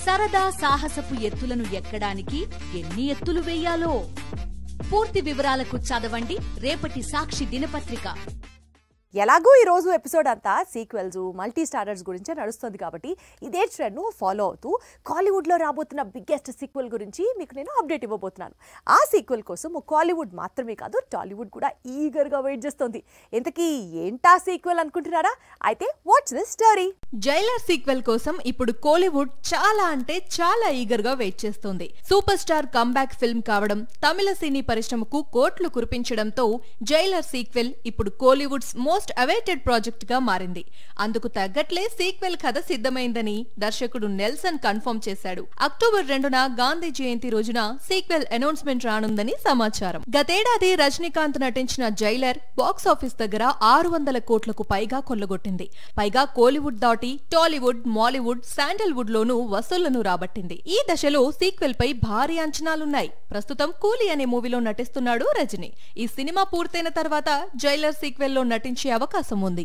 సరదా సాహసపు ఎత్తులను ఎక్కడానికి ఎన్ని ఎత్తులు వేయాలో పూర్తి వివరాలకు చదవండి రేపటి సాక్షి దినపత్రిక. ఎలాగో ఈ రోజు ఎపిసోడ్ అంతా సీక్వెల్స్ మల్టీ స్టారర్స్ గురించే నడుస్తుంది కాబట్టి ఇదే ట్రెండ్ను ఫాలో అవుతూ కాలీవుడ్లో రాబోతున్న బిగ్గెస్ట్ సీక్వెల్ గురించి మీకు నేను అప్డేట్ ఇవ్వబోతున్నాను. ఆ సీక్వెల్ కోసం కాలీవుడ్ మాత్రమే కాదు టాలీవుడ్ కూడా ఈగర్గా వెయిట్ చేస్తుంది. ఇంతకీ ఏంటా సీక్వెల్ అనుకుంటున్నారా? అయితే what's this story. Jailer sequel కోసం ఇప్పుడు కోలీవుడ్ చాలా అంటే చాలా ఈగర్గా వెయిట్ చేస్తోంది. సూపర్ స్టార్ కంబ్యాక్ ఫిల్మ్ కావడం, తమిళ సినీ పరిశ్రమకు కోట్లు కురిపించడంతో జైలర్ సీక్వెల్ ఇప్పుడు కోలీవుడ్స్ మోస్ట్ అవైటెడ్ ప్రాజెక్ట్ గా మారింది. అందుకు తగ్గట్లే సీక్వెల్ కథ సిద్ధమైందని దర్శకుడు నెల్సన్ కన్ఫర్మ్ చేశాడు. అక్టోబర్ 2న గాంధీ జయంతి రోజున సీక్వెల్ అనౌన్స్మెంట్ రానుందని సమాచారం. గతేడాది రజనీకాంత్ నటించిన జైలర్ బాక్స్ ఆఫీస్ దగ్గర 600 కోట్లకు పైగా కొల్లగొట్టింది. పైగా కోలీవుడ్ దాటి టాలీవుడ్, మాలీవుడ్, శాండల్వుడ్ లోనూ వసూళ్లను రాబట్టింది. ఈ దశలో సీక్వెల్ పై భారీ అంచనాలున్నాయి. ప్రస్తుతం కూలీ అనే మూవీలో నటిస్తున్నాడు రజనీ. ఈ సినిమా పూర్తయిన తర్వాత జైలర్ సీక్వెల్ లో నటించే అవకాశం ఉంది.